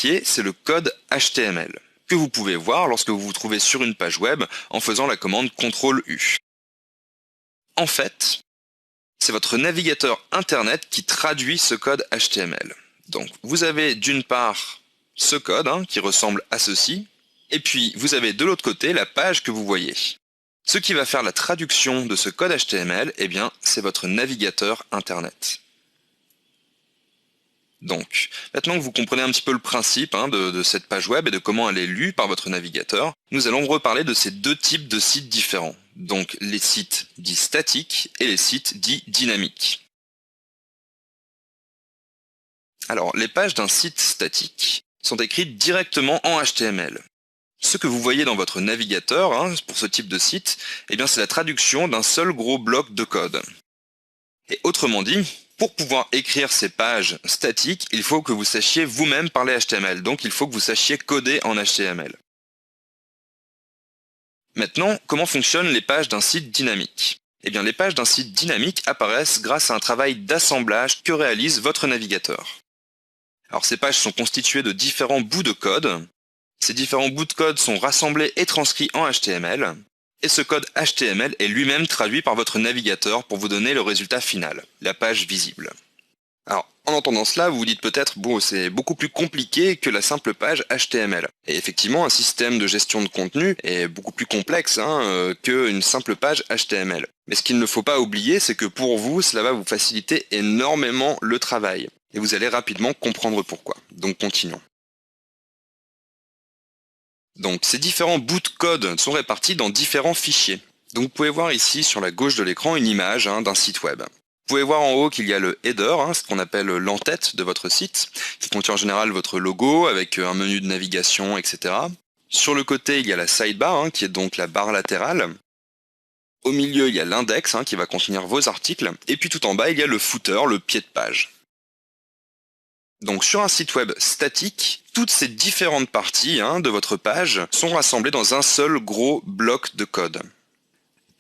modifier, c'est le code HTML, que vous pouvez voir lorsque vous vous trouvez sur une page web en faisant la commande CTRL-U. En fait, c'est votre navigateur Internet qui traduit ce code HTML. Donc, vous avez d'une part ce code qui ressemble à ceci, et puis vous avez de l'autre côté la page que vous voyez. Ce qui va faire la traduction de ce code HTML, eh bien, c'est votre navigateur Internet. Donc, maintenant que vous comprenez un petit peu le principe de cette page web et de comment elle est lue par votre navigateur, nous allons reparler de ces deux types de sites différents. Donc, les sites dits statiques et les sites dits dynamiques. Alors, les pages d'un site statique sont écrites directement en HTML. Ce que vous voyez dans votre navigateur, pour ce type de site, eh bien, c'est la traduction d'un seul gros bloc de code. Et autrement dit, pour pouvoir écrire ces pages statiques, il faut que vous sachiez vous-même parler HTML. Donc, il faut que vous sachiez coder en HTML. Maintenant, comment fonctionnent les pages d'un site dynamique ? Eh bien, les pages d'un site dynamique apparaissent grâce à un travail d'assemblage que réalise votre navigateur. Alors, ces pages sont constituées de différents bouts de code. Ces différents bouts de code sont rassemblés et transcrits en HTML. Et ce code HTML est lui-même traduit par votre navigateur pour vous donner le résultat final, la page visible. Alors, en entendant cela, vous vous dites peut-être, bon, c'est beaucoup plus compliqué que la simple page HTML. Et effectivement, un système de gestion de contenu est beaucoup plus complexe qu'une simple page HTML. Mais ce qu'il ne faut pas oublier, c'est que pour vous, cela va vous faciliter énormément le travail. Et vous allez rapidement comprendre pourquoi. Donc, continuons. Donc, ces différents bouts de code sont répartis dans différents fichiers. Donc, vous pouvez voir ici sur la gauche de l'écran une image d'un site web. Vous pouvez voir en haut qu'il y a le header, ce qu'on appelle l'entête de votre site, qui contient en général votre logo avec un menu de navigation, etc. Sur le côté, il y a la sidebar, qui est donc la barre latérale. Au milieu, il y a l'index, qui va contenir vos articles. Et puis tout en bas, il y a le footer, le pied de page. Donc sur un site web statique, toutes ces différentes parties de votre page sont rassemblées dans un seul gros bloc de code.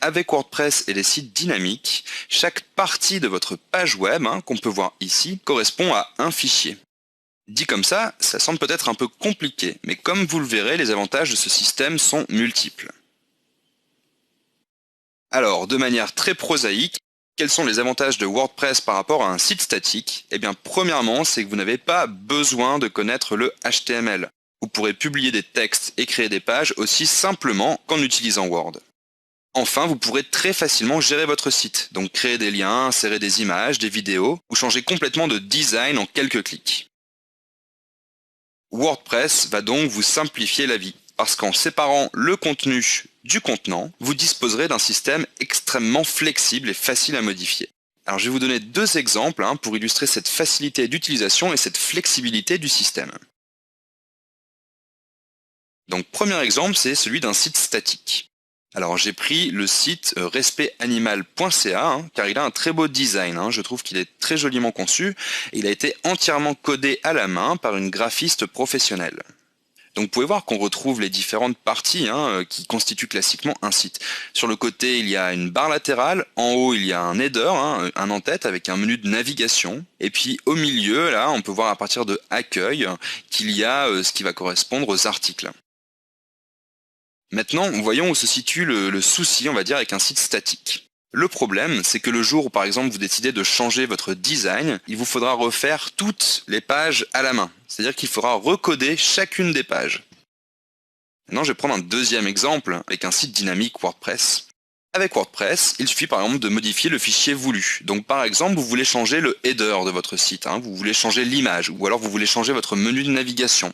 Avec WordPress et les sites dynamiques, chaque partie de votre page web, qu'on peut voir ici, correspond à un fichier. Dit comme ça semble peut-être un peu compliqué, mais comme vous le verrez, les avantages de ce système sont multiples. Alors, de manière très prosaïque, quels sont les avantages de WordPress par rapport à un site statique ? Eh bien, premièrement, c'est que vous n'avez pas besoin de connaître le HTML. Vous pourrez publier des textes et créer des pages aussi simplement qu'en utilisant Word. Enfin, vous pourrez très facilement gérer votre site, donc créer des liens, insérer des images, des vidéos, ou changer complètement de design en quelques clics. WordPress va donc vous simplifier la vie, parce qu'en séparant le contenu du contenant, vous disposerez d'un système extrêmement flexible et facile à modifier. Alors je vais vous donner deux exemples pour illustrer cette facilité d'utilisation et cette flexibilité du système. Donc premier exemple, c'est celui d'un site statique. Alors j'ai pris le site respectanimal.ca car il a un très beau design, je trouve qu'il est très joliment conçu et il a été entièrement codé à la main par une graphiste professionnelle. Donc vous pouvez voir qu'on retrouve les différentes parties qui constituent classiquement un site. Sur le côté, il y a une barre latérale, en haut il y a un header, un en-tête avec un menu de navigation, et puis au milieu, là, on peut voir à partir de accueil qu'il y a ce qui va correspondre aux articles. Maintenant, voyons où se situe le souci, on va dire, avec un site statique. Le problème, c'est que le jour où, par exemple, vous décidez de changer votre design, il vous faudra refaire toutes les pages à la main. C'est-à-dire qu'il faudra recoder chacune des pages. Maintenant, je vais prendre un deuxième exemple avec un site dynamique WordPress. Avec WordPress, il suffit par exemple de modifier le fichier voulu. Donc par exemple, vous voulez changer le header de votre site, vous voulez changer l'image, ou alors vous voulez changer votre menu de navigation.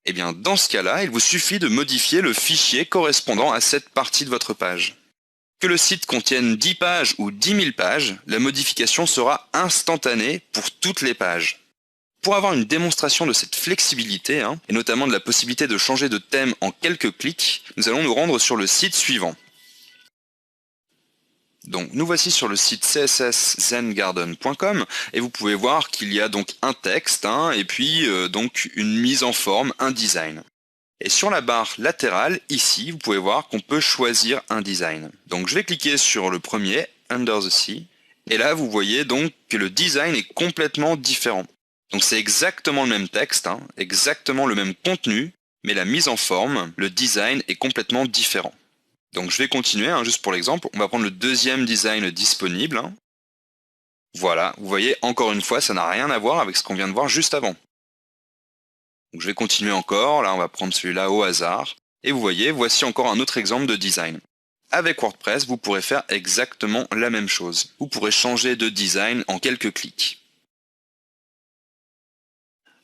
Eh bien, dans ce cas-là, il vous suffit de modifier le fichier correspondant à cette partie de votre page. Que le site contienne 10 pages ou 10 000 pages, la modification sera instantanée pour toutes les pages. Pour avoir une démonstration de cette flexibilité, et notamment de la possibilité de changer de thème en quelques clics, nous allons nous rendre sur le site suivant. Donc, nous voici sur le site csszengarden.com et vous pouvez voir qu'il y a donc un texte et puis donc une mise en forme, un design. Et sur la barre latérale, ici, vous pouvez voir qu'on peut choisir un design. Donc je vais cliquer sur le premier, Under the Sea, et là vous voyez donc que le design est complètement différent. Donc c'est exactement le même texte, hein, exactement le même contenu, mais la mise en forme, le design est complètement différent. Donc je vais continuer, hein, juste pour l'exemple. On va prendre le deuxième design disponible, hein. Voilà, vous voyez, encore une fois, ça n'a rien à voir avec ce qu'on vient de voir juste avant. Donc je vais continuer encore, là on va prendre celui-là au hasard. Et vous voyez, voici encore un autre exemple de design. Avec WordPress, vous pourrez faire exactement la même chose. Vous pourrez changer de design en quelques clics.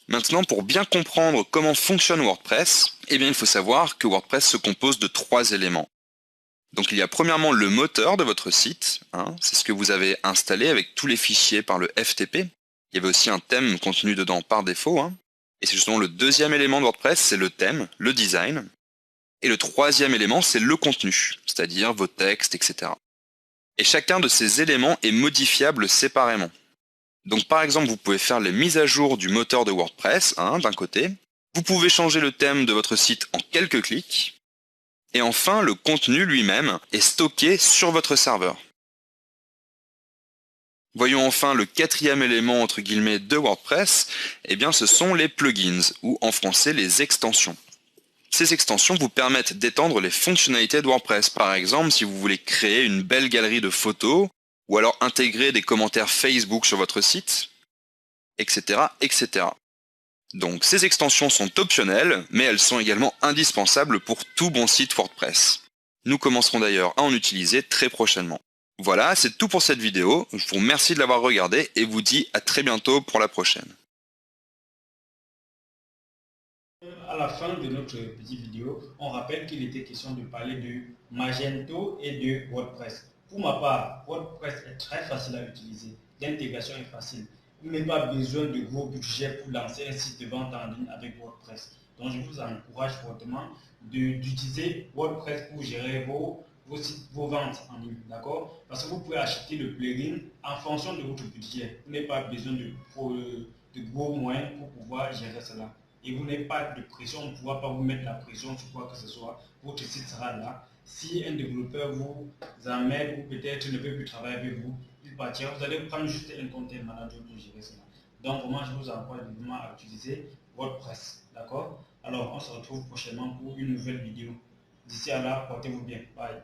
Maintenant, pour bien comprendre comment fonctionne WordPress, eh bien, il faut savoir que WordPress se compose de 3 éléments. Donc il y a premièrement le moteur de votre site, hein, c'est ce que vous avez installé avec tous les fichiers par le FTP. Il y avait aussi un thème contenu dedans par défaut, hein. Et c'est justement le deuxième élément de WordPress, c'est le thème, le design. Et le troisième élément, c'est le contenu, c'est-à-dire vos textes, etc. Et chacun de ces éléments est modifiable séparément. Donc par exemple, vous pouvez faire les mises à jour du moteur de WordPress, hein, d'un côté. Vous pouvez changer le thème de votre site en quelques clics. Et enfin, le contenu lui-même est stocké sur votre serveur. Voyons enfin le quatrième élément entre guillemets de WordPress, eh bien ce sont les plugins, ou en français les extensions. Ces extensions vous permettent d'étendre les fonctionnalités de WordPress. Par exemple, si vous voulez créer une belle galerie de photos, ou alors intégrer des commentaires Facebook sur votre site, etc., etc. Donc ces extensions sont optionnelles, mais elles sont également indispensables pour tout bon site WordPress. Nous commencerons d'ailleurs à en utiliser très prochainement. Voilà, c'est tout pour cette vidéo. Je vous remercie de l'avoir regardée et vous dis à très bientôt pour la prochaine. À la fin de notre petite vidéo, on rappelle qu'il était question de parler de Magento et de WordPress. Pour ma part, WordPress est très facile à utiliser. L'intégration est facile. Vous n'avez pas besoin de gros budget pour lancer un site de vente en ligne avec WordPress. Donc je vous encourage fortement d'utiliser WordPress pour gérer vos sites, vos ventes en ligne. D'accord? Parce que vous pouvez acheter le plugin en fonction de votre budget. Vous n'avez pas besoin de gros moyens pour pouvoir gérer cela. Et vous n'avez pas de pression, on ne pourra pas vous mettre la pression sur quoi que ce soit. Votre site sera là. Si un développeur vous emmène ou peut-être ne peut plus travailler avec vous, il partira. Vous allez prendre juste un content manager pour gérer cela. Donc, moi, je vous encourage vivement à utiliser WordPress. D'accord? Alors, on se retrouve prochainement pour une nouvelle vidéo. D'ici à là, portez-vous bien. Bye.